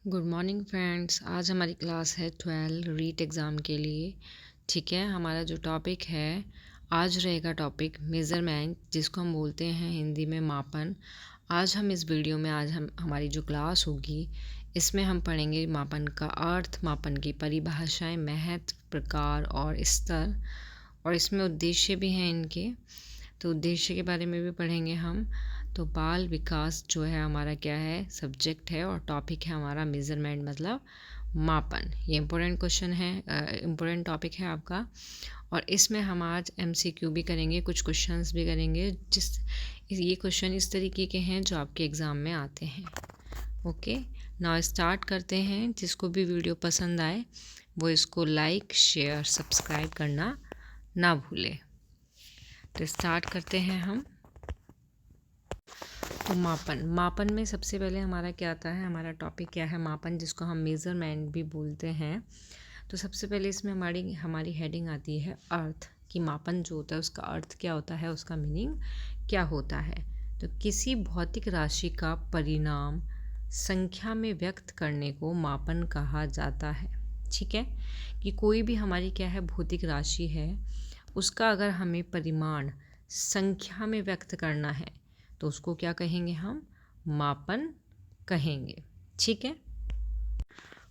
Good morning friends. आज हमारी class है 12 रीट एग्ज़ाम के लिए। ठीक है, हमारा जो टॉपिक है आज रहेगा टॉपिक मेज़रमेंट, जिसको हम बोलते हैं हिंदी में मापन। आज हम इस वीडियो में हमारी जो क्लास होगी इसमें हम पढ़ेंगे मापन का अर्थ, मापन की परिभाषाएं, महत्व, प्रकार और स्तर, और इसमें उद्देश्य भी हैं इनके। तो उद्देश्य के बारे में भी पढ़ेंगे हम। तो बाल विकास जो है हमारा क्या है, सब्जेक्ट है, और टॉपिक है हमारा मेज़रमेंट मतलब मापन। ये इम्पोर्टेंट क्वेश्चन है, इम्पोर्टेंट टॉपिक है आपका। और इसमें हम आज MCQ भी करेंगे, कुछ क्वेश्चंस भी करेंगे। ये क्वेश्चन इस तरीके के हैं जो आपके एग्ज़ाम में आते हैं। ओके, नाउ स्टार्ट करते हैं। जिसको भी वीडियो पसंद आए वो इसको लाइक, शेयर, सब्सक्राइब करना ना भूले। तो स्टार्ट करते हैं हम। तो मापन में सबसे पहले हमारा क्या आता है, हमारा टॉपिक क्या है, मापन, जिसको हम मेज़रमेंट भी बोलते हैं। तो सबसे पहले इसमें हमारी हेडिंग आती है अर्थ, कि मापन जो होता है उसका अर्थ क्या होता है, उसका मीनिंग क्या होता है। तो किसी भौतिक राशि का परिणाम संख्या में व्यक्त करने को मापन कहा जाता है। ठीक है, कि कोई भी हमारी क्या है, भौतिक राशि है, उसका अगर हमें परिमाण संख्या में व्यक्त करना है तो उसको क्या कहेंगे, हम मापन कहेंगे। ठीक है,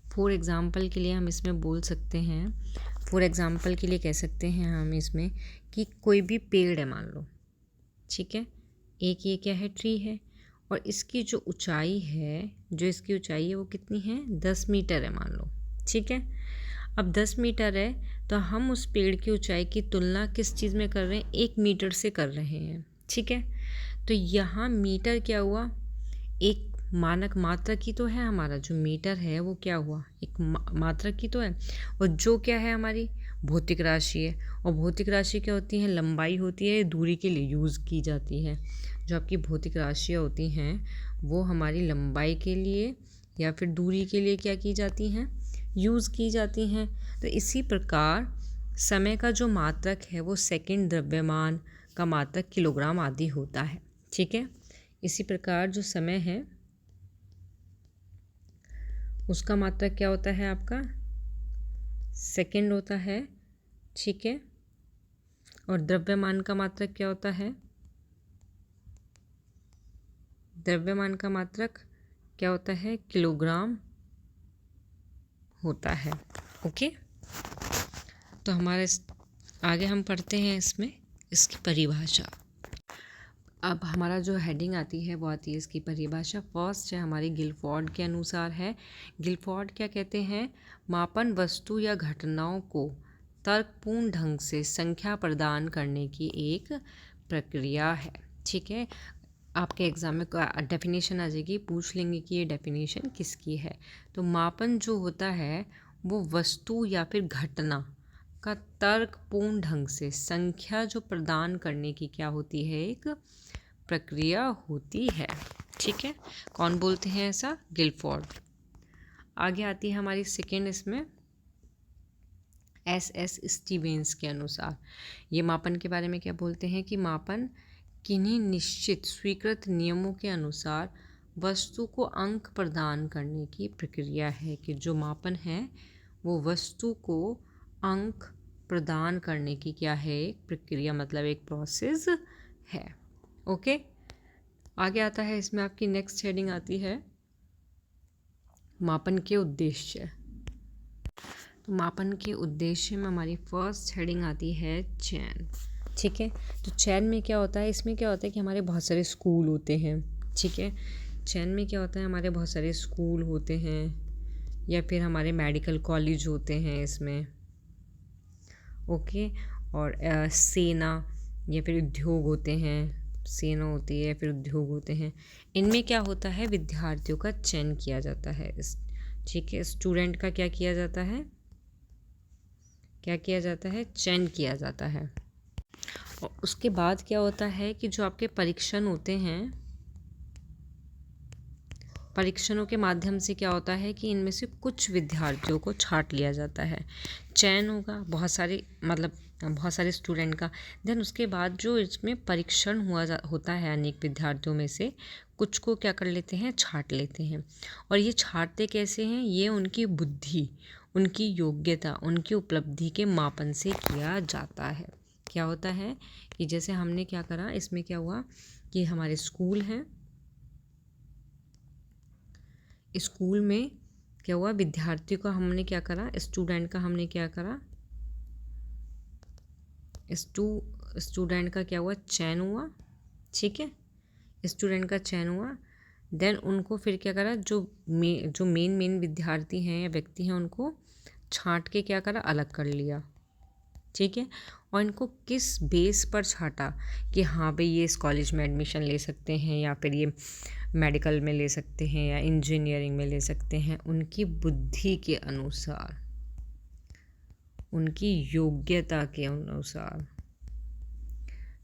फॉर एग्ज़ाम्पल के लिए हम इसमें बोल सकते हैं, फॉर एग्ज़ाम्पल के लिए कह सकते हैं हम इसमें कि कोई भी पेड़ है मान लो, ठीक है, एक ये क्या है, ट्री है, और इसकी जो ऊंचाई है, वो कितनी है, 10 मीटर है मान लो। ठीक है, अब 10 मीटर है तो हम उस पेड़ की ऊंचाई की तुलना किस चीज़ में कर रहे हैं, 1 मीटर से कर रहे हैं। ठीक है, तो यहाँ मीटर क्या हुआ, एक मानक मात्रक ही तो है। हमारा जो मीटर है वो क्या हुआ, एक मात्रक ही तो है। और जो क्या है, हमारी भौतिक राशि है, और भौतिक राशि क्या होती है, लंबाई होती है, दूरी के लिए यूज़ की जाती है। जो आपकी भौतिक राशियाँ होती हैं वो हमारी लंबाई के लिए या फिर दूरी के लिए क्या की जाती हैं, यूज़ की जाती हैं। तो इसी प्रकार समय का जो मात्रक है वो सेकंड, द्रव्यमान का मात्रक किलोग्राम आदि होता है। ठीक है, इसी प्रकार जो समय है उसका मात्रक क्या होता है, आपका सेकंड होता है। ठीक है, और द्रव्यमान का मात्रक क्या होता है, द्रव्यमान का मात्रक क्या होता है, किलोग्राम होता है। ओके, तो हमारे आगे हम पढ़ते हैं इसमें इसकी परिभाषा। अब हमारा जो हेडिंग आती है वो आती है इसकी परिभाषा। फर्स्ट है हमारी गिलफोर्ड के अनुसार है। गिलफोर्ड क्या कहते हैं, मापन वस्तु या घटनाओं को तर्कपूर्ण ढंग से संख्या प्रदान करने की एक प्रक्रिया है। ठीक है, आपके एग्ज़ाम में डेफिनेशन आ जाएगी, पूछ लेंगे कि ये डेफिनेशन किसकी है। तो मापन जो होता है वो वस्तु या फिर घटना का तर्कपूर्ण ढंग से संख्या जो प्रदान करने की क्या होती है, एक प्रक्रिया होती है। ठीक है, कौन बोलते हैं ऐसा, गिलफोर्ड। आगे आती है हमारी सेकेंड, इसमें SS स्टीवेंस के अनुसार। ये मापन के बारे में क्या बोलते हैं कि मापन किन्हीं निश्चित स्वीकृत नियमों के अनुसार वस्तु को अंक प्रदान करने की प्रक्रिया है। कि जो मापन है वो वस्तु को अंक प्रदान करने की क्या है, एक प्रक्रिया, मतलब एक प्रोसेस है। ओके, आगे आता है इसमें आपकी नेक्स्ट हेडिंग आती है मापन के उद्देश्य। तो मापन के उद्देश्य में हमारी फर्स्ट हेडिंग आती है चयन। ठीक है, तो चयन में क्या होता है, इसमें क्या होता है कि हमारे बहुत सारे स्कूल होते हैं। ठीक है, चयन में क्या होता है, हमारे बहुत सारे स्कूल होते हैं या फिर हमारे मेडिकल कॉलेज होते हैं इसमें। ओके, और सेना या फिर उद्योग होते हैं, सेना होती है या फिर उद्योग होते हैं। इनमें क्या होता है, विद्यार्थियों का चयन किया जाता है। ठीक है, स्टूडेंट का क्या किया जाता है, चयन किया जाता है। और उसके बाद क्या होता है कि जो आपके परीक्षण होते हैं, परीक्षणों के माध्यम से क्या होता है कि इनमें से कुछ विद्यार्थियों को छांट लिया जाता है। चयन होगा बहुत सारे स्टूडेंट का, देन उसके बाद जो इसमें परीक्षण होता है अनेक विद्यार्थियों में से कुछ को क्या कर लेते हैं, छांट लेते हैं। और ये छांटते कैसे हैं, ये उनकी बुद्धि, उनकी योग्यता, उनकी उपलब्धि के मापन से किया जाता है। क्या होता है कि जैसे हमने क्या करा, इसमें क्या हुआ कि हमारे स्कूल हैं, स्कूल में क्या हुआ, विद्यार्थी को हमने क्या करा, स्टूडेंट का हमने क्या करा, स्टूडेंट का क्या हुआ, चयन हुआ। ठीक है, स्टूडेंट का चयन हुआ। देन उनको फिर क्या करा, जो मेन विद्यार्थी हैं या व्यक्ति हैं उनको छांट के क्या करा, अलग कर लिया। ठीक है, और इनको किस बेस पर छांटा कि हाँ भाई ये इस कॉलेज में एडमिशन ले सकते हैं, या फिर ये मेडिकल में ले सकते हैं, या इंजीनियरिंग में ले सकते हैं, उनकी बुद्धि के अनुसार, उनकी योग्यता के अनुसार।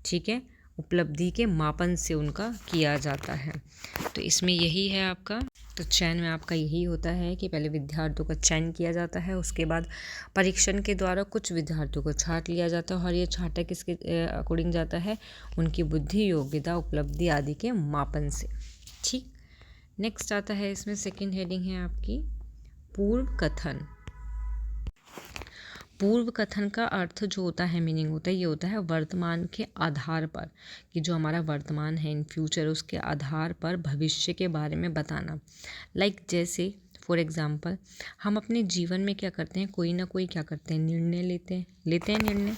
ठीक है, उपलब्धि के मापन से उनका किया जाता है। तो इसमें यही है आपका, तो चयन में आपका यही होता है कि पहले विद्यार्थियों का चयन किया जाता है, उसके बाद परीक्षण के द्वारा कुछ विद्यार्थियों को छांट लिया जाता है, और ये छांटा किसके अकॉर्डिंग जाता है, उनकी बुद्धि, योग्यता, उपलब्धि आदि के मापन से। ठीक, नेक्स्ट आता है इसमें सेकेंड हेडिंग है आपकी पूर्व कथन। पूर्व कथन का अर्थ जो होता है, मीनिंग होता है, ये होता है वर्तमान के आधार पर, कि जो हमारा वर्तमान है इन फ्यूचर, उसके आधार पर भविष्य के बारे में बताना। लाइक जैसे फॉर एग्जांपल हम अपने जीवन में क्या करते हैं, कोई ना कोई क्या करते हैं, निर्णय लेते हैं निर्णय।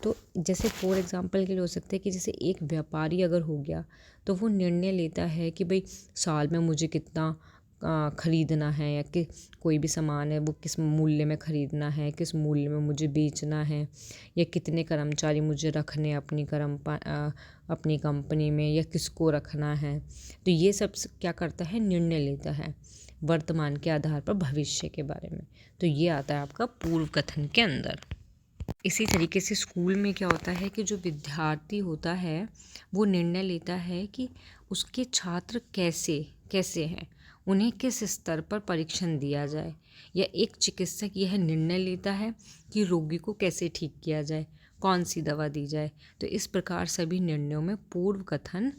तो जैसे फॉर एग्जांपल के लिए हो सकते हैं कि जैसे एक व्यापारी अगर हो गया, तो वो निर्णय लेता है कि भाई साल में मुझे कितना खरीदना है, या कि कोई भी सामान है वो किस मूल्य में खरीदना है, किस मूल्य में मुझे बेचना है, या कितने कर्मचारी मुझे रखने अपनी कंपनी में, या किसको रखना है। तो ये सब क्या करता है, निर्णय लेता है वर्तमान के आधार पर भविष्य के बारे में। तो ये आता है आपका पूर्व कथन के अंदर। इसी तरीके से स्कूल में क्या होता है कि जो विद्यार्थी होता है वो निर्णय लेता है कि उसके छात्र कैसे हैं, उन्हें किस स्तर पर परीक्षण दिया जाए, या एक चिकित्सक यह निर्णय लेता है कि रोगी को कैसे ठीक किया जाए, कौन सी दवा दी जाए। तो इस प्रकार सभी निर्णयों में पूर्व कथन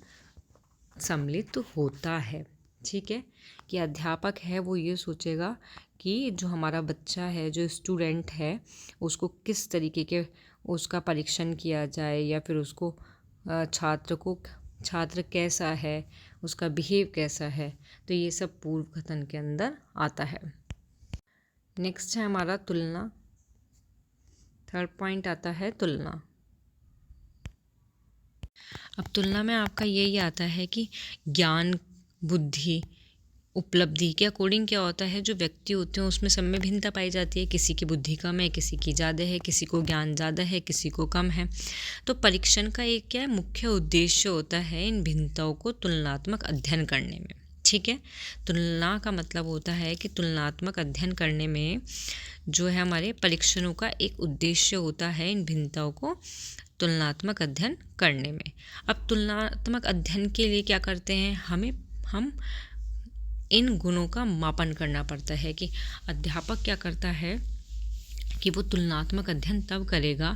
सम्मिलित होता है। ठीक है, कि अध्यापक है वो ये सोचेगा कि जो हमारा बच्चा है, जो स्टूडेंट है, उसको किस तरीके के उसका परीक्षण किया जाए, या फिर उसको छात्र कैसा है, उसका बिहेव कैसा है। तो ये सब पूर्व कथन के अंदर आता है। नेक्स्ट है हमारा तुलना। थर्ड पॉइंट आता है तुलना। अब तुलना में आपका यही आता है कि ज्ञान, बुद्धि, उपलब्धि के अकॉर्डिंग क्या होता है, जो व्यक्ति होते हैं उसमें सब में भिन्नता पाई जाती है। किसी की बुद्धि कम है, किसी की ज़्यादा है, किसी को ज्ञान ज़्यादा है, किसी को कम है। तो परीक्षण का एक क्या है, मुख्य उद्देश्य होता है इन भिन्नताओं को तुलनात्मक अध्ययन करने में। ठीक है, तुलना का मतलब होता है कि तुलनात्मक अध्ययन करने में जो है हमारे परीक्षणों का एक उद्देश्य होता है इन भिन्नताओं को तुलनात्मक अध्ययन करने में। अब तुलनात्मक अध्ययन के लिए क्या करते हैं, हम इन गुणों का मापन करना पड़ता है। कि अध्यापक क्या करता है कि वो तुलनात्मक अध्ययन तब करेगा,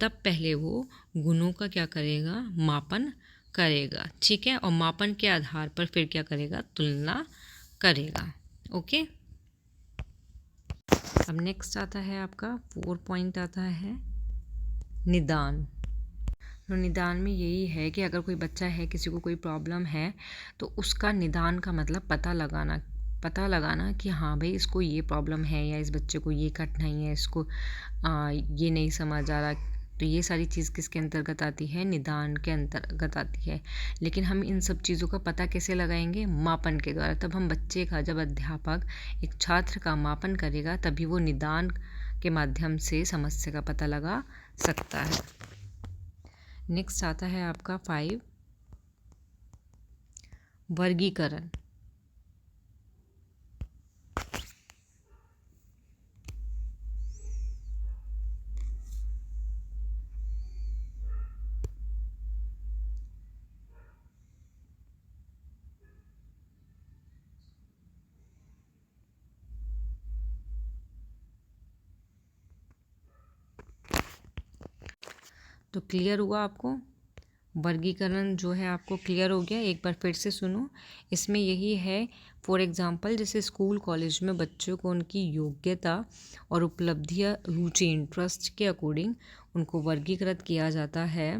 तब पहले वो गुणों का क्या करेगा, मापन करेगा। ठीक है, और मापन के आधार पर फिर क्या करेगा, तुलना करेगा। ओके, अब नेक्स्ट आता है आपका 4 पॉइंट आता है निदान। तो निदान में यही है कि अगर कोई बच्चा है, किसी को कोई प्रॉब्लम है, तो उसका निदान का मतलब पता लगाना कि हाँ भाई इसको ये प्रॉब्लम है, या इस बच्चे को ये कठिनाई है, इसको ये नहीं समझ आ रहा। तो ये सारी चीज़ किसके अंतर्गत आती है, निदान के अंतर्गत आती है। लेकिन हम इन सब चीज़ों का पता कैसे लगाएंगे, मापन के द्वारा। तब हम बच्चे का, जब अध्यापक एक छात्र का मापन करेगा, तभी वो निदान के माध्यम से समस्या का पता लगा सकता है। नेक्स्ट आता है आपका 5 वर्गीकरण। तो क्लियर हुआ आपको वर्गीकरण जो है आपको क्लियर हो गया, एक बार फिर से सुनो। इसमें यही है, फॉर एग्जांपल जैसे स्कूल कॉलेज में बच्चों को उनकी योग्यता और उपलब्धियां, रुचि, इंटरेस्ट के अकॉर्डिंग उनको वर्गीकृत किया जाता है।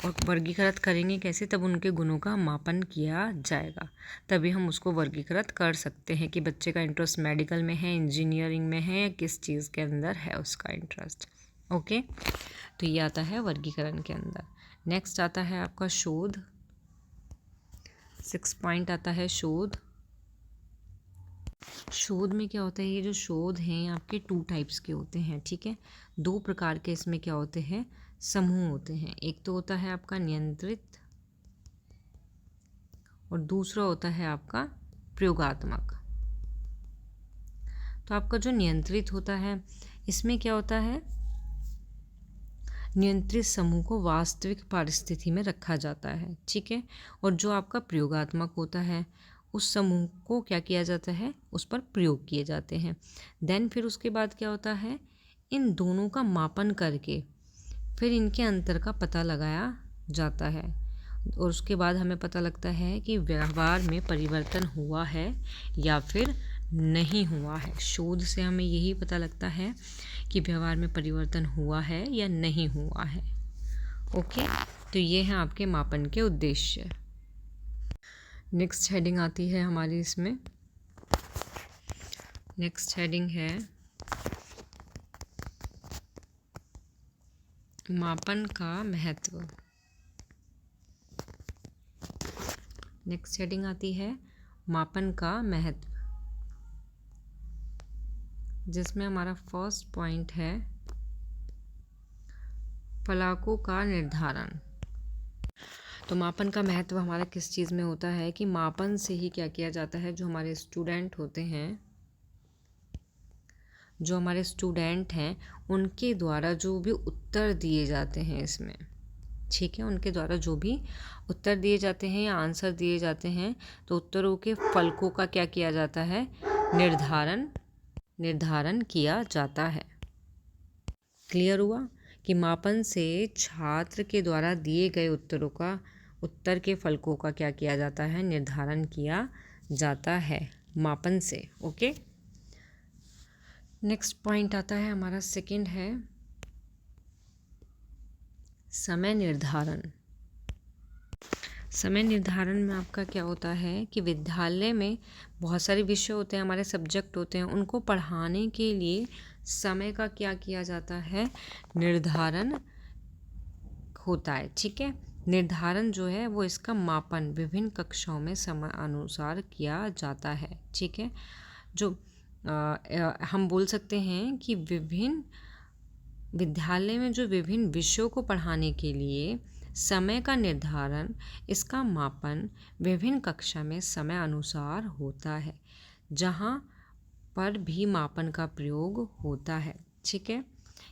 और वर्गीकृत करेंगे कैसे? तब उनके गुणों का मापन किया जाएगा, तभी हम उसको वर्गीकृत कर सकते हैं कि बच्चे का इंटरेस्ट मेडिकल में है, इंजीनियरिंग में है, या किस चीज़ के अंदर है उसका इंटरेस्ट। ओके, तो ये आता है वर्गीकरण के अंदर। नेक्स्ट आता है आपका शोध। 6 पॉइंट आता है शोध। शोध में क्या होता है? ये जो शोध हैं आपके 2 टाइप्स के होते हैं, ठीक है। 2 प्रकार के इसमें क्या होते हैं? समूह होते हैं। एक तो होता है आपका नियंत्रित और दूसरा होता है आपका प्रयोगात्मक। तो आपका जो नियंत्रित होता है, इसमें क्या होता है? नियंत्रित समूह को वास्तविक परिस्थिति में रखा जाता है, ठीक है। और जो आपका प्रयोगात्मक होता है, उस समूह को क्या किया जाता है? उस पर प्रयोग किए जाते हैं। देन फिर उसके बाद क्या होता है? इन दोनों का मापन करके फिर इनके अंतर का पता लगाया जाता है, और उसके बाद हमें पता लगता है कि व्यवहार में परिवर्तन हुआ है या फिर नहीं हुआ है। शोध से हमें यही पता लगता है कि व्यवहार में परिवर्तन हुआ है या नहीं हुआ है। ओके, तो ये हैं आपके मापन के उद्देश्य। नेक्स्ट हेडिंग आती है हमारी इसमें। नेक्स्ट हेडिंग है मापन का महत्व। नेक्स्ट हेडिंग आती है मापन का महत्व, जिसमें हमारा फर्स्ट पॉइंट है फलाकों का निर्धारण। तो मापन का महत्व हमारा किस चीज़ में होता है कि मापन से ही क्या किया जाता है, जो हमारे स्टूडेंट होते हैं, जो हमारे स्टूडेंट हैं उनके द्वारा जो भी उत्तर दिए जाते हैं इसमें, ठीक है, उनके द्वारा जो भी उत्तर दिए जाते हैं या आंसर दिए जाते हैं, तो उत्तरों के फलकों का क्या किया जाता है? निर्धारण किया जाता है। क्लियर हुआ कि मापन से छात्र के द्वारा दिए गए उत्तर के फलकों का क्या किया जाता है? निर्धारण किया जाता है मापन से। ओके, नेक्स्ट पॉइंट आता है हमारा सेकंड है समय निर्धारण। समय निर्धारण में आपका क्या होता है कि विद्यालय में बहुत सारे विषय होते हैं, हमारे सब्जेक्ट होते हैं, उनको पढ़ाने के लिए समय का क्या किया जाता है? निर्धारण होता है, ठीक है। निर्धारण जो है वो इसका मापन विभिन्न कक्षाओं में समय अनुसार किया जाता है, ठीक है। जो हम बोल सकते हैं कि विभिन्न विद्यालय में जो विभिन्न विषयों को पढ़ाने के लिए समय का निर्धारण, इसका मापन विभिन्न कक्षा में समय अनुसार होता है, जहाँ पर भी मापन का प्रयोग होता है, ठीक है।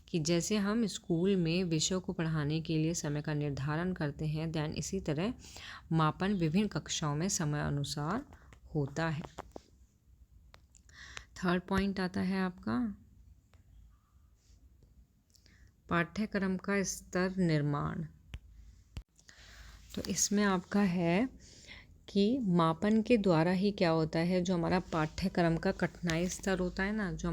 कि जैसे हम स्कूल में विषयों को पढ़ाने के लिए समय का निर्धारण करते हैं, देन इसी तरह मापन विभिन्न कक्षाओं में समय अनुसार होता है। थर्ड पॉइंट आता है आपका पाठ्यक्रम का स्तर निर्माण। तो इसमें आपका है कि मापन के द्वारा ही क्या होता है, जो हमारा पाठ्यक्रम का कठिनाई स्तर होता है ना, जो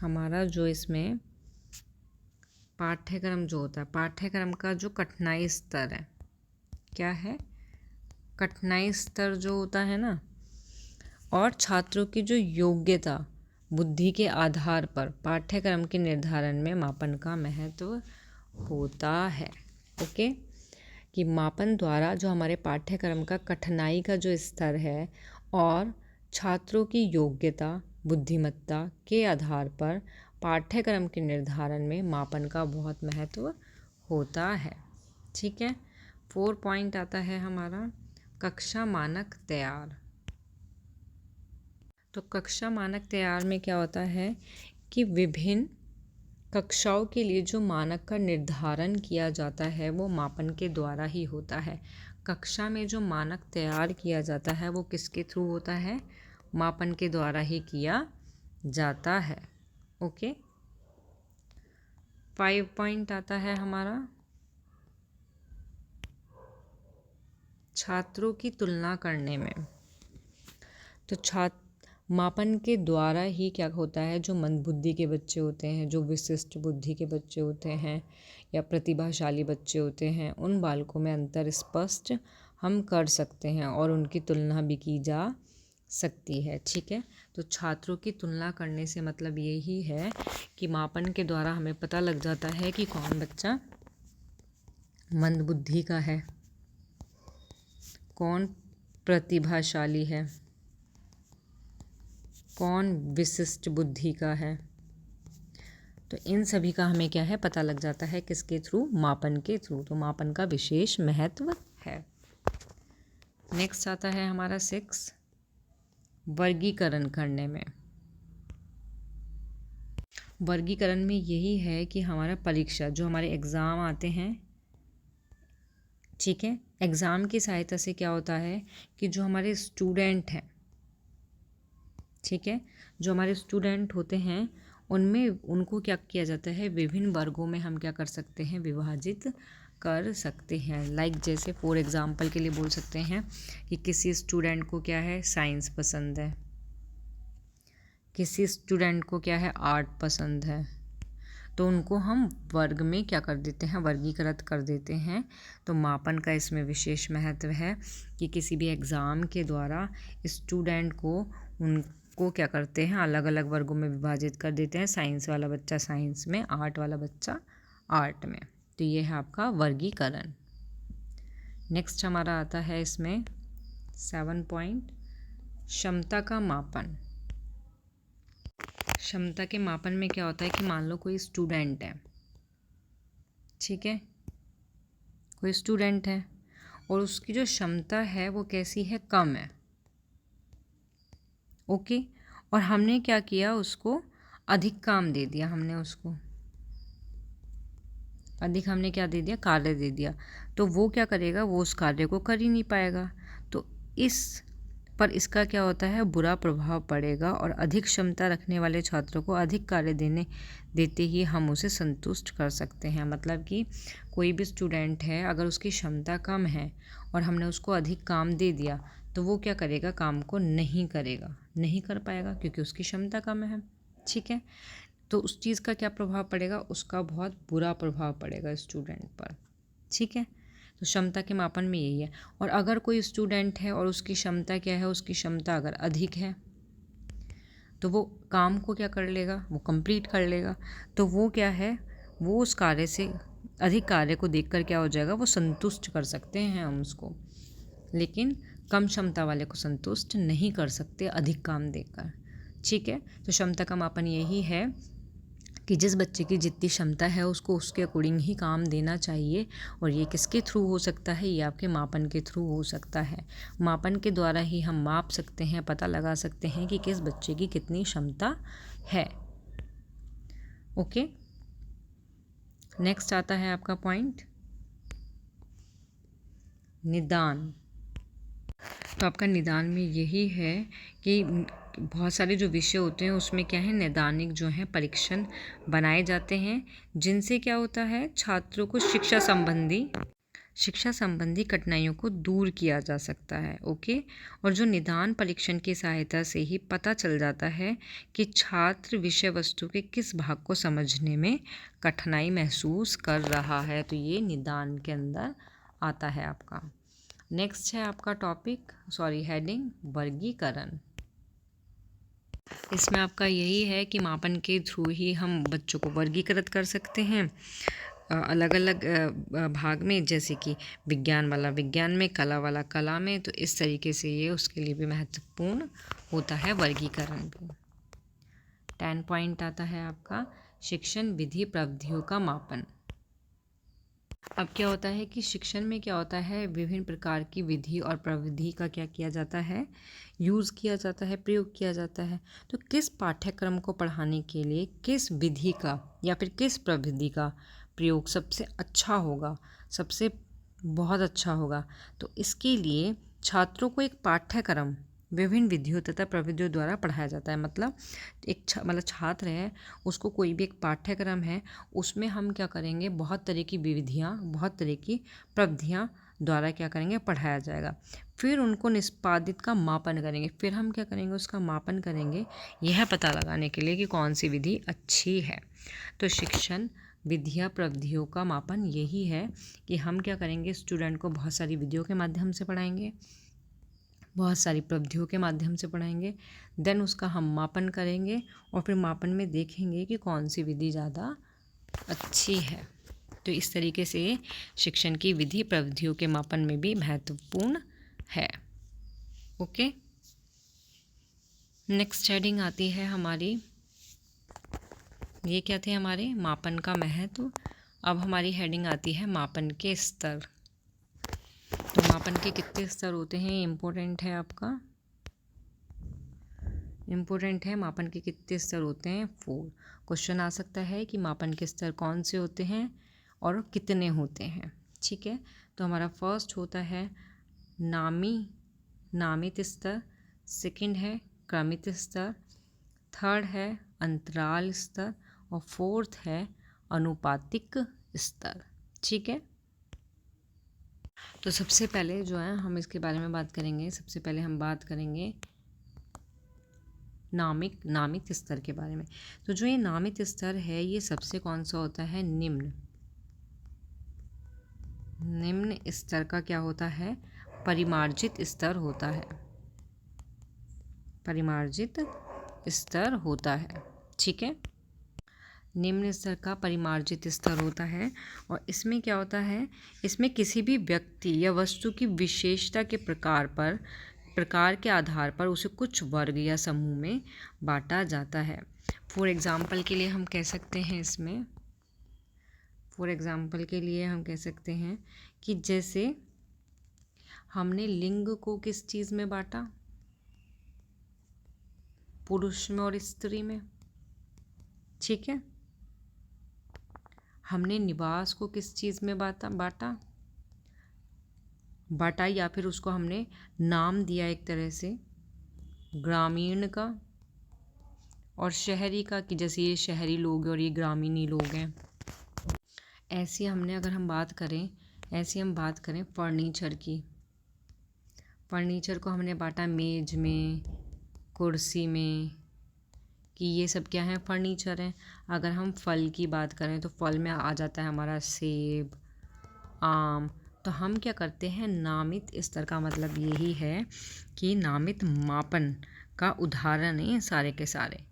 हमारा जो इसमें पाठ्यक्रम जो होता है, पाठ्यक्रम का जो कठिनाई स्तर है, क्या है? कठिनाई स्तर जो होता है ना, और छात्रों की जो योग्यता, बुद्धि के आधार पर पाठ्यक्रम के निर्धारण में मापन का महत्व होता है। ओके, कि मापन द्वारा जो हमारे पाठ्यक्रम का कठिनाई का जो स्तर है और छात्रों की योग्यता, बुद्धिमत्ता के आधार पर पाठ्यक्रम के निर्धारण में मापन का बहुत महत्व होता है, ठीक है। 4 पॉइंट आता है हमारा कक्षा मानक तैयार। तो कक्षा मानक तैयार में क्या होता है कि विभिन्न कक्षाओं के लिए जो मानक का निर्धारण किया जाता है वो मापन के द्वारा ही होता है। कक्षा में जो मानक तैयार किया जाता है वो किसके थ्रू होता है? मापन के द्वारा ही किया जाता है। ओके, 5 पॉइंट आता है हमारा छात्रों की तुलना करने में, तो मापन के द्वारा ही क्या होता है, जो मंदबुद्धि के बच्चे होते हैं, जो विशिष्ट बुद्धि के बच्चे होते हैं या प्रतिभाशाली बच्चे होते हैं, उन बालकों में अंतर स्पष्ट हम कर सकते हैं और उनकी तुलना भी की जा सकती है। ठीक है, तो छात्रों की तुलना करने से मतलब यही है कि मापन के द्वारा हमें पता लग जाता है कि कौन बच्चा मंदबुद्धि का है, कौन प्रतिभाशाली है, कौन विशिष्ट बुद्धि का है। तो इन सभी का हमें क्या है पता लग जाता है, किसके थ्रू, मापन के थ्रू। तो मापन का विशेष महत्व है। नेक्स्ट आता है हमारा 6, वर्गीकरण करने में। वर्गीकरण में यही है कि हमारा परीक्षा, जो हमारे एग्ज़ाम आते हैं, ठीक है, एग्ज़ाम की सहायता से क्या होता है कि जो हमारे स्टूडेंट हैं, ठीक है, जो हमारे स्टूडेंट होते हैं उनमें उनको क्या किया जाता है, विभिन्न वर्गों में हम क्या कर सकते हैं, विभाजित कर सकते हैं। लाइक जैसे फॉर एग्ज़ाम्पल के लिए बोल सकते हैं कि किसी स्टूडेंट को क्या है, साइंस पसंद है, किसी स्टूडेंट को क्या है, आर्ट पसंद है, तो उनको हम वर्ग में क्या कर देते हैं, वर्गीकृत कर देते हैं। तो मापन का इसमें विशेष महत्व है कि किसी भी एग्ज़ाम के द्वारा स्टूडेंट को उनको क्या करते हैं, अलग अलग वर्गों में विभाजित कर देते हैं। साइंस वाला बच्चा साइंस में, आर्ट वाला बच्चा आर्ट में। तो ये है आपका वर्गीकरण। नेक्स्ट हमारा आता है इसमें 7 पॉइंट, क्षमता का मापन। क्षमता के मापन में क्या होता है कि मान लो कोई स्टूडेंट है, ठीक है, कोई स्टूडेंट है और उसकी जो क्षमता है वो कैसी है, कम है, ओके, और हमने क्या किया, उसको अधिक काम दे दिया, हमने उसको अधिक हमने क्या दे दिया, कार्य दे दिया, तो वो क्या करेगा, वो उस कार्य को कर ही नहीं पाएगा। तो इस पर इसका क्या होता है, बुरा प्रभाव पड़ेगा और अधिक क्षमता रखने वाले छात्रों को अधिक कार्य देते ही हम उसे संतुष्ट कर सकते हैं। मतलब कि कोई भी स्टूडेंट है, अगर उसकी क्षमता कम है और हमने उसको अधिक काम दे दिया, तो वो क्या करेगा, काम को नहीं करेगा, नहीं कर पाएगा क्योंकि उसकी क्षमता कम है। ठीक है, तो उस चीज़ का क्या प्रभाव पड़ेगा, उसका बहुत बुरा प्रभाव पड़ेगा स्टूडेंट पर। ठीक है, तो क्षमता के मापन में यही है। और अगर कोई स्टूडेंट है और उसकी क्षमता क्या है, उसकी क्षमता अगर अधिक है, तो वो काम को क्या कर लेगा, वो कंप्लीट कर लेगा। तो वो क्या है, वो उस कार्य से, अधिक कार्य को देखकर क्या हो जाएगा, वो संतुष्ट कर सकते हैं हम उसको, लेकिन कम क्षमता वाले को संतुष्ट नहीं कर सकते अधिक काम देकर। ठीक है, तो क्षमता का मापन यही है कि जिस बच्चे की जितनी क्षमता है उसको उसके अकॉर्डिंग ही काम देना चाहिए। और ये किसके थ्रू हो सकता है, ये आपके मापन के थ्रू हो सकता है। मापन के द्वारा ही हम माप सकते हैं, पता लगा सकते हैं कि किस बच्चे की कितनी क्षमता है। ओके, नेक्स्ट आता है आपका पॉइंट, निदान। तो आपका निदान में यही है कि बहुत सारे जो विषय होते हैं उसमें क्या है, नैदानिक जो है परीक्षण बनाए जाते हैं, जिनसे क्या होता है, छात्रों को शिक्षा संबंधी कठिनाइयों को दूर किया जा सकता है। ओके, और जो निदान परीक्षण की सहायता से ही पता चल जाता है कि छात्र विषय वस्तु के किस भाग को समझने में कठिनाई महसूस कर रहा है। तो ये निदान के अंदर आता है आपका। नेक्स्ट है आपका टॉपिक, हेडिंग, वर्गीकरण। इसमें आपका यही है कि मापन के थ्रू ही हम बच्चों को वर्गीकृत कर सकते हैं अलग अलग भाग में, जैसे कि विज्ञान वाला विज्ञान में, कला वाला कला में। तो इस तरीके से ये उसके लिए भी महत्वपूर्ण होता है वर्गीकरण भी। 10 पॉइंट आता है आपका, शिक्षण विधि प्रविधियों का मापन। अब क्या होता है कि शिक्षण में क्या होता है, विभिन्न प्रकार की विधि और प्रविधि का क्या किया जाता है, यूज़ किया जाता है, प्रयोग किया जाता है। तो किस पाठ्यक्रम को पढ़ाने के लिए किस विधि का या फिर किस प्रविधि का प्रयोग सबसे अच्छा होगा, सबसे बहुत अच्छा होगा। तो इसके लिए छात्रों को एक पाठ्यक्रम विभिन्न विधियों तथा प्रविधियों द्वारा पढ़ाया जाता है। मतलब मतलब छात्र है, उसको कोई भी एक पाठ्यक्रम है, उसमें हम क्या करेंगे, बहुत तरह की विधियाँ, बहुत तरह की प्रविधियाँ द्वारा क्या करेंगे, पढ़ाया जाएगा। फिर उनको निष्पादित का मापन करेंगे। फिर हम क्या करेंगे, उसका मापन करेंगे, यह पता लगाने के लिए कि कौन सी विधि अच्छी है। तो शिक्षण विधियाँ प्रविधियों का मापन यही है कि हम क्या करेंगे, स्टूडेंट को बहुत सारी विधियों के माध्यम से पढ़ाएंगे, बहुत सारी प्रविधियों के माध्यम से पढ़ाएंगे, देन उसका हम मापन करेंगे और फिर मापन में देखेंगे कि कौन सी विधि ज़्यादा अच्छी है। तो इस तरीके से शिक्षण की विधि प्रविधियों के मापन में भी महत्वपूर्ण है। ओके, नेक्स्ट हेडिंग आती है हमारी, ये क्या थे हमारे मापन का महत्व। अब हमारी हेडिंग आती है मापन के स्तर। तो मापन के कितने स्तर होते हैं, इम्पोर्टेंट है आपका, इम्पोर्टेंट है। मापन के कितने स्तर होते हैं, 4। क्वेश्चन आ सकता है कि मापन के स्तर कौन से होते हैं और कितने होते हैं। ठीक है, तो हमारा फर्स्ट होता है नामित स्तर, सेकंड है क्रमित स्तर, थर्ड है अंतराल स्तर और फोर्थ है अनुपातिक स्तर। ठीक है, तो सबसे पहले जो है हम इसके बारे में बात करेंगे। सबसे पहले हम बात करेंगे नामित स्तर के बारे में। तो जो ये नामित स्तर है, ये सबसे कौन सा होता है, निम्न स्तर का क्या होता है, परिमार्जित स्तर होता है, परिमार्जित स्तर होता है। ठीक है, निम्न स्तर का परिमार्जित स्तर होता है और इसमें क्या होता है, इसमें किसी भी व्यक्ति या वस्तु की विशेषता के प्रकार के आधार पर उसे कुछ वर्ग या समूह में बांटा जाता है। फॉर एग्जाम्पल के लिए हम कह सकते हैं इसमें, फॉर एग्जाम्पल के लिए हम कह सकते हैं कि जैसे हमने लिंग को किस चीज़ में बांटा, पुरुष में और स्त्री में। ठीक है, हमने निवास को किस चीज़ में बांटा या फिर उसको हमने नाम दिया एक तरह से, ग्रामीण का और शहरी का, कि जैसे ये शहरी लोग हैं और ये ग्रामीणी लोग हैं। ऐसी हमने अगर हम बात करें, ऐसी हम बात करें फर्नीचर की, फर्नीचर को हमने बांटा मेज में, कुर्सी में, कि ये सब क्या है, फर्नीचर हैं। अगर हम फल की बात करें तो फल में आ जाता है हमारा सेब, आम। तो हम क्या करते हैं, नामित स्तर का मतलब यही है कि नामित मापन का उदाहरण है सारे के सारे।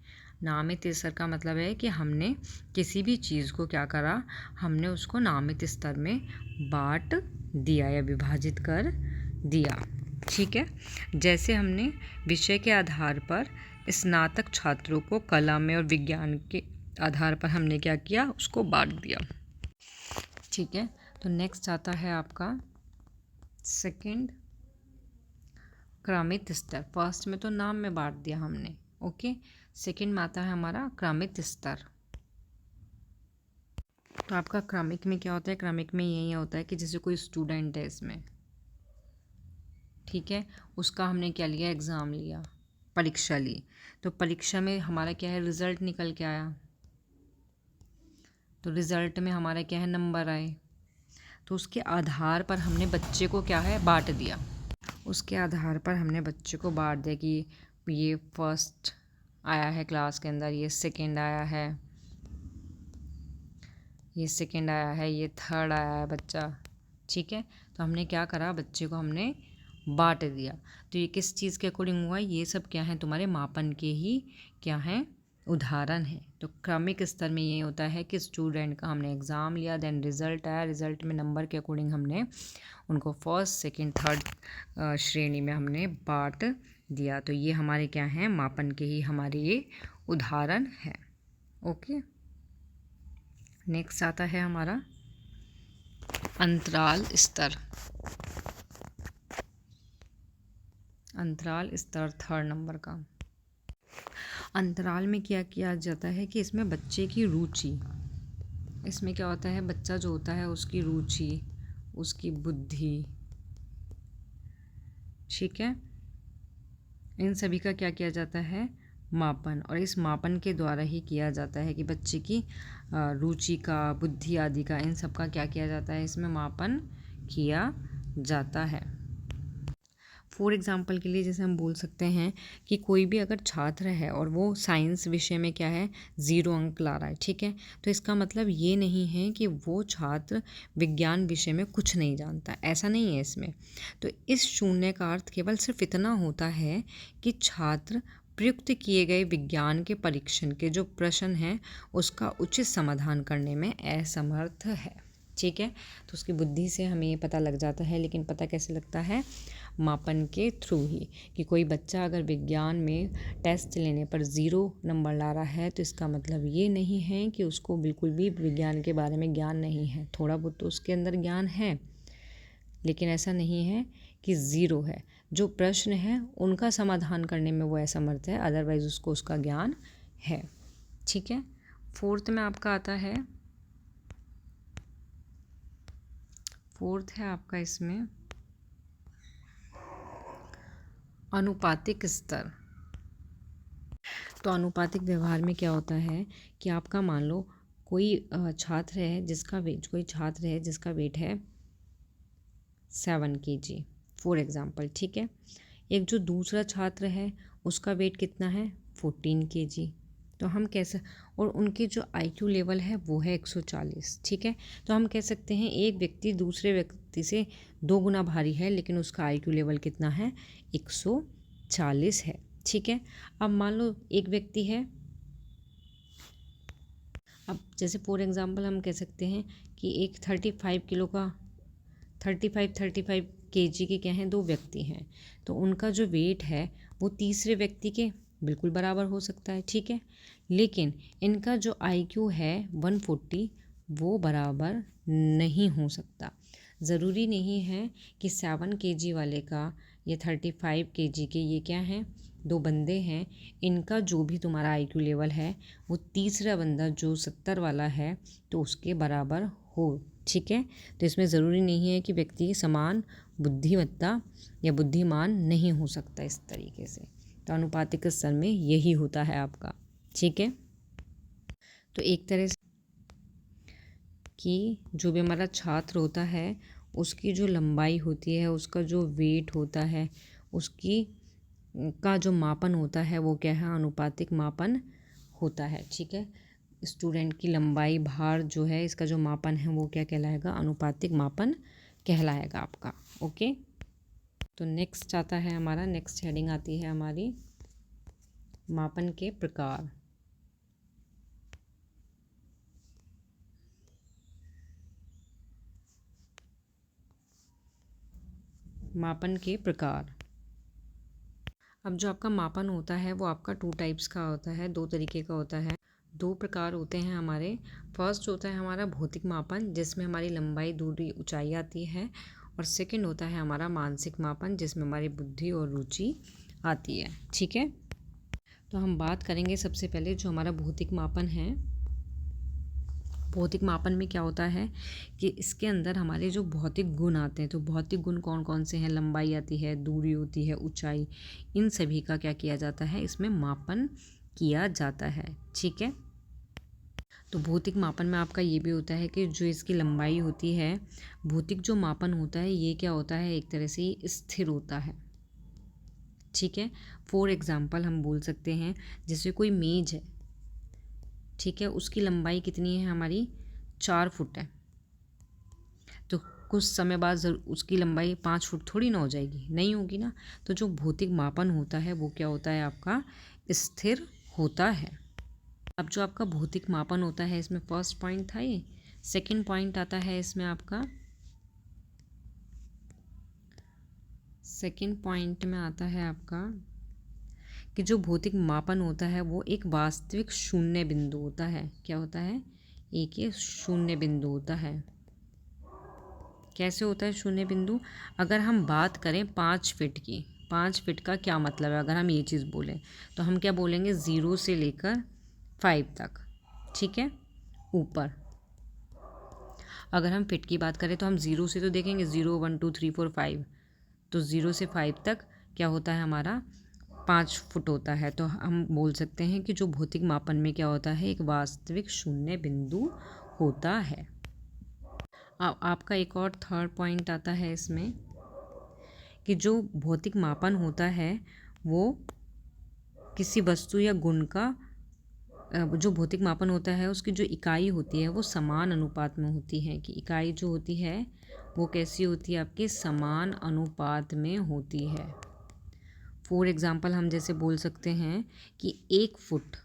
नामित स्तर का मतलब है कि हमने किसी भी चीज़ को क्या करा, हमने उसको नामित स्तर में बांट दिया या विभाजित कर दिया। ठीक है, जैसे हमने विषय के आधार पर स्नातक छात्रों को कला में और विज्ञान के आधार पर हमने क्या किया, उसको बांट दिया। ठीक है, तो नेक्स्ट आता है आपका सेकंड, क्रमित स्तर। फर्स्ट में तो नाम में बांट दिया हमने, ओके। सेकंड में आता है हमारा क्रमित स्तर। तो आपका क्रमिक में क्या होता है, क्रमिक में यही होता है कि जैसे कोई स्टूडेंट है इसमें, ठीक है, उसका हमने क्या लिया, एग्ज़ाम लिया, परीक्षा ली। तो परीक्षा में हमारा क्या है, रिज़ल्ट निकल के आया। तो रिज़ल्ट में हमारा क्या है, नंबर आए। तो उसके आधार पर हमने बच्चे को क्या है, बांट दिया। उसके आधार पर हमने बच्चे को बांट दिया कि ये फर्स्ट आया है क्लास के अंदर, ये सेकंड आया है, ये सेकंड आया है, ये थर्ड आया है बच्चा। ठीक है, तो हमने क्या करा, बच्चे को हमने बांट दिया। तो ये किस चीज़ के अकॉर्डिंग हुआ, ये सब क्या है, तुम्हारे मापन के ही क्या हैं, उदाहरण है। तो क्रमिक स्तर में ये होता है कि स्टूडेंट का हमने एग्ज़ाम लिया, देन रिज़ल्ट आया, रिज़ल्ट में नंबर के अकॉर्डिंग हमने उनको फर्स्ट सेकंड थर्ड श्रेणी में हमने बांट दिया। तो ये हमारे क्या हैं, मापन के ही हमारे ये उदाहरण है। ओके, नेक्स्ट आता है हमारा अंतराल स्तर। अंतराल स्तर थर्ड नंबर का। अंतराल में क्या किया जाता है कि इसमें बच्चे की रुचि, इसमें क्या होता है, बच्चा जो होता है उसकी रुचि, उसकी बुद्धि, ठीक है, इन सभी का क्या किया जाता है, मापन। और इस मापन के द्वारा ही किया जाता है कि बच्चे की रुचि का, बुद्धि आदि का, इन सब का क्या किया जाता है, इसमें मापन किया जाता है। फॉर एग्ज़ाम्पल के लिए जैसे हम बोल सकते हैं कि कोई भी अगर छात्र है और वो साइंस विषय में क्या है 0 अंक ला रहा है, ठीक है, तो इसका मतलब ये नहीं है कि वो छात्र विज्ञान विषय में कुछ नहीं जानता, ऐसा नहीं है इसमें। तो इस शून्य का अर्थ केवल सिर्फ इतना होता है कि छात्र प्रयुक्त किए गए विज्ञान के परीक्षण के जो प्रश्न हैं उसका उचित समाधान करने में असमर्थ है, ठीक है। तो उसकी बुद्धि से हमें ये पता लग जाता है, लेकिन पता कैसे लगता है? मापन के थ्रू ही। कि कोई बच्चा अगर विज्ञान में टेस्ट लेने पर 0 नंबर ला रहा है तो इसका मतलब ये नहीं है कि उसको बिल्कुल भी विज्ञान के बारे में ज्ञान नहीं है। थोड़ा बहुत तो उसके अंदर ज्ञान है, लेकिन ऐसा नहीं है कि 0 है। जो प्रश्न है उनका समाधान करने में वो असमर्थ है, अदरवाइज़ उसको उसका ज्ञान है, ठीक है। 4th में आपका आता है, 4th है आपका इसमें अनुपातिक स्तर। तो अनुपातिक व्यवहार में क्या होता है कि आपका मान लो कोई छात्र है जिसका वेट है 7 kg फॉर एग्ज़ाम्पल, ठीक है। एक जो दूसरा छात्र है उसका वेट कितना है 14 kg। तो हम कैसे, और उनकी जो IQ लेवल है वो है 140, ठीक है। तो हम कह सकते हैं एक व्यक्ति दूसरे व्यक्ति से 2 गुना भारी है, लेकिन उसका IQ लेवल कितना है 140 है, ठीक है। अब मान लो एक व्यक्ति है, अब जैसे फॉर एग्ज़ाम्पल हम कह सकते हैं कि एक 35 किलो का 35 kg के क्या हैं 2 व्यक्ति हैं, तो उनका जो वेट है वो तीसरे व्यक्ति के बिल्कुल बराबर हो सकता है, ठीक है। लेकिन इनका जो IQ है 140 वो बराबर नहीं हो सकता। ज़रूरी नहीं है कि 7 kg वाले का या 35 kg के ये क्या हैं 2 बंदे हैं, इनका जो भी तुम्हारा IQ लेवल है वो तीसरा बंदा जो 70 वाला है तो उसके बराबर हो, ठीक है। तो इसमें ज़रूरी नहीं है कि व्यक्ति समान बुद्धिमत्ता या बुद्धिमान नहीं हो सकता इस तरीके से। तो अनुपातिक स्तर में यही होता है आपका, ठीक है। तो एक तरह से कि जो भी हमारा छात्र होता है उसकी जो लंबाई होती है, उसका जो वेट होता है, उसकी का जो मापन होता है वो क्या है अनुपातिक मापन होता है, ठीक है। स्टूडेंट की लंबाई भार जो है इसका जो मापन है वो क्या कहलाएगा अनुपातिक मापन कहलाएगा आपका, ओके। तो नेक्स्ट आता है हमारा, नेक्स्ट हेडिंग आती है हमारी मापन के प्रकार। मापन के प्रकार। अब जो आपका मापन होता है वो आपका 2 टाइप्स का होता है, 2 तरीके का होता है, 2 प्रकार होते हैं हमारे। फर्स्ट होता है हमारा भौतिक मापन जिसमें हमारी लंबाई, दूरी, ऊंचाई आती है, और सेकंड होता है हमारा मानसिक मापन जिसमें हमारी बुद्धि और रुचि आती है, ठीक है। तो हम बात करेंगे सबसे पहले जो हमारा भौतिक मापन है। भौतिक मापन में क्या होता है कि इसके अंदर हमारे जो भौतिक गुण आते हैं, तो भौतिक गुण कौन कौन से हैं, लंबाई आती है, दूरी होती है, ऊंचाई, इन सभी का क्या किया जाता है इसमें मापन किया जाता है, ठीक है। तो भौतिक मापन में आपका ये भी होता है कि जो इसकी लंबाई होती है, भौतिक जो मापन होता है ये क्या होता है एक तरह से स्थिर होता है, ठीक है। फॉर एग्ज़ाम्पल हम बोल सकते हैं जैसे कोई मेज है, ठीक है, उसकी लंबाई कितनी है हमारी 4 फुट है, तो कुछ समय बाद उसकी लंबाई 5 फुट थोड़ी ना हो जाएगी, नहीं होगी ना। तो जो भौतिक मापन होता है वो क्या होता है आपका स्थिर होता है। अब जो आपका भौतिक मापन होता है इसमें फर्स्ट पॉइंट था ये, सेकंड पॉइंट आता है इसमें आपका, सेकंड पॉइंट में आता है आपका कि जो भौतिक मापन होता है वो एक वास्तविक शून्य बिंदु होता है। क्या होता है, एक ये शून्य बिंदु होता है। कैसे होता है शून्य बिंदु, अगर हम बात करें 5 फीट की, 5 फीट का क्या मतलब है अगर हम ये चीज़ बोलें तो हम क्या बोलेंगे 0 से लेकर 5 तक, ठीक है, ऊपर। अगर हम फिट की बात करें तो हम 0 से तो देखेंगे 0 1 2 3 4 5, तो 0 से 5 तक क्या होता है हमारा 5 फुट होता है। तो हम बोल सकते हैं कि जो भौतिक मापन में क्या होता है एक वास्तविक शून्य बिंदु होता है। आपका एक और थर्ड पॉइंट आता है इसमें कि जो भौतिक मापन होता है वो किसी वस्तु या गुण का जो भौतिक मापन होता है उसकी जो इकाई होती है वो समान अनुपात में होती है, कि इकाई जो होती है वो कैसी होती है, आपकी समान अनुपात में होती है। फॉर एग्ज़ाम्पल हम जैसे बोल सकते हैं कि 1 फुट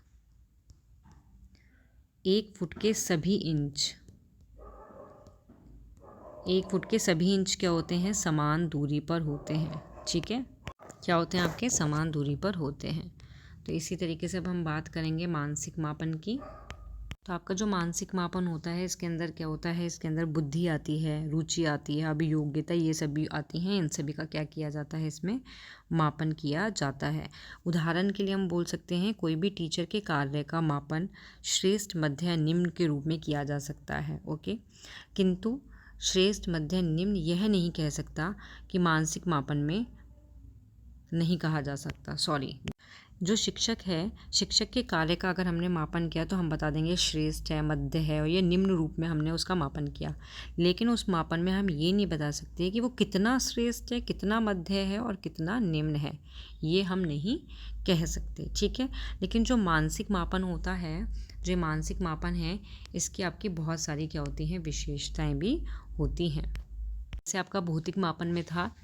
के सभी इंच, 1 फुट के सभी इंच क्या होते हैं, समान दूरी पर होते हैं। ठीक है, क्या होते हैं आपके, समान दूरी पर होते हैं। तो इसी तरीके से अब हम बात करेंगे मानसिक मापन की। तो आपका जो मानसिक मापन होता है इसके अंदर क्या होता है, इसके अंदर बुद्धि आती है, रुचि आती है, अभियोग्यता, ये सभी आती हैं। इन सभी का क्या किया जाता है, इसमें मापन किया जाता है। उदाहरण के लिए हम बोल सकते हैं कोई भी टीचर के कार्य का मापन श्रेष्ठ, मध्य या निम्न के रूप में किया जा सकता है। ओके, किंतु श्रेष्ठ, मध्य, निम्न यह नहीं कह सकता कि मानसिक मापन में नहीं कहा जा सकता। सॉरी, जो शिक्षक है, शिक्षक के कार्य का अगर हमने मापन किया तो हम बता देंगे श्रेष्ठ है, मध्य है और ये निम्न रूप में हमने उसका मापन किया। लेकिन उस मापन में हम ये नहीं बता सकते कि वो कितना श्रेष्ठ है, कितना मध्य है और कितना निम्न है, ये हम नहीं कह सकते। ठीक है, लेकिन जो मानसिक मापन होता है, जो मानसिक मापन है, इसकी आपकी बहुत सारी क्या होती हैं, विशेषताएँ भी होती हैं। जैसे आपका भौतिक मापन में था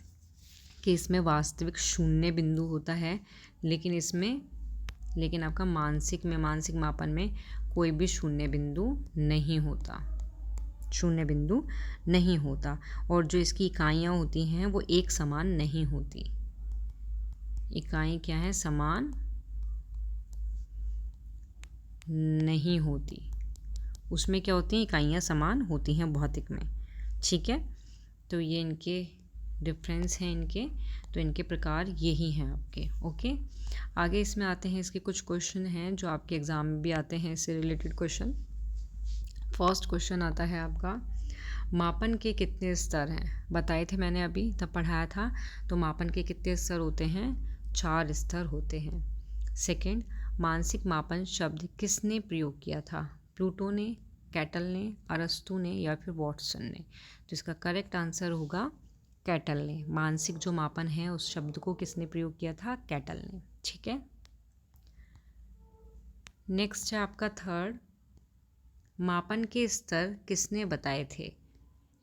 कि इसमें वास्तविक शून्य बिंदु होता है, लेकिन आपका मानसिक मापन में कोई भी शून्य बिंदु नहीं होता, शून्य बिंदु नहीं होता। और जो इसकी इकाइयाँ होती हैं वो एक समान नहीं होती। इकाई क्या है, समान नहीं होती। उसमें क्या होती हैं, इकाइयाँ समान होती हैं भौतिक में। ठीक है, तो ये इनके डिफरेंस हैं इनके, तो इनके प्रकार यही हैं आपके। ओके, आगे इसमें आते हैं, इसके कुछ क्वेश्चन हैं जो आपके एग्ज़ाम में भी आते हैं, इससे रिलेटेड क्वेश्चन। फर्स्ट क्वेश्चन आता है आपका, मापन के कितने स्तर हैं। बताए थे मैंने अभी, तब पढ़ाया था। तो मापन के कितने स्तर होते हैं, 4 स्तर होते हैं। सेकंड, मानसिक मापन शब्द किसने प्रयोग किया था, प्लूटो ने, कैटल ने, अरस्तु ने या फिर वॉटसन ने। तो इसका करेक्ट आंसर होगा कैटल ने। मानसिक जो मापन है उस शब्द को किसने प्रयोग किया था, कैटल ने। ठीक है, नेक्स्ट है आपका थर्ड, मापन के स्तर किसने बताए थे,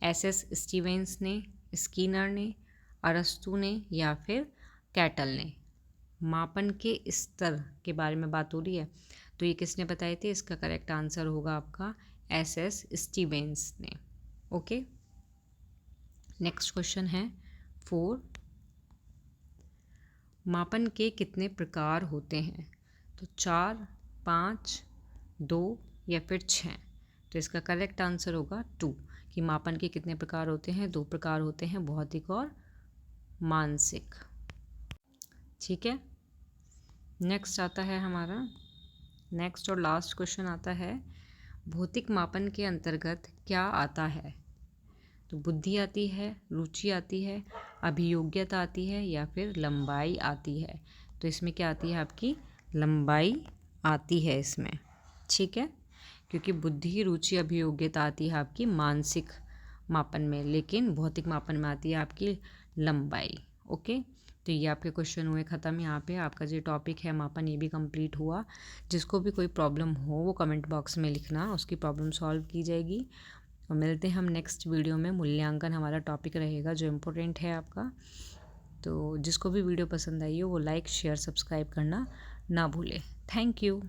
एसएस स्टीवेंस ने, स्कीनर ने, अरस्तु ने या फिर कैटल ने। मापन के स्तर के बारे में बात हो रही है, तो ये किसने बताए थे, इसका करेक्ट आंसर होगा आपका एसएस स्टीवेंस ने। ओके, नेक्स्ट क्वेश्चन है 4, मापन के कितने प्रकार होते हैं। तो 4, 5, 2 या फिर 6। तो इसका करेक्ट आंसर होगा 2, कि मापन के कितने प्रकार होते हैं, 2 प्रकार होते हैं, भौतिक और मानसिक। ठीक है, नेक्स्ट आता है हमारा, नेक्स्ट और लास्ट क्वेश्चन आता है, भौतिक मापन के अंतर्गत क्या आता है। तो बुद्धि आती है, रुचि आती है, अभियोग्यता आती है या फिर लंबाई आती है। तो इसमें क्या आती है, आपकी लंबाई आती है इसमें। ठीक है, क्योंकि बुद्धि, रुचि, अभियोग्यता आती है आपकी मानसिक मापन में, लेकिन भौतिक मापन में आती है आपकी लंबाई। ओके, तो ये आपके क्वेश्चन हुए ख़त्म। यहाँ पे आपका जो टॉपिक है मापन, ये भी कंप्लीट हुआ। जिसको भी कोई प्रॉब्लम हो वो कमेंट बॉक्स में लिखना, उसकी प्रॉब्लम सॉल्व की जाएगी। और मिलते हैं हम नेक्स्ट वीडियो में। मूल्यांकन हमारा टॉपिक रहेगा जो इम्पोर्टेंट है आपका। तो जिसको भी वीडियो पसंद आई हो वो लाइक, शेयर, सब्सक्राइब करना ना भूले। Thank you.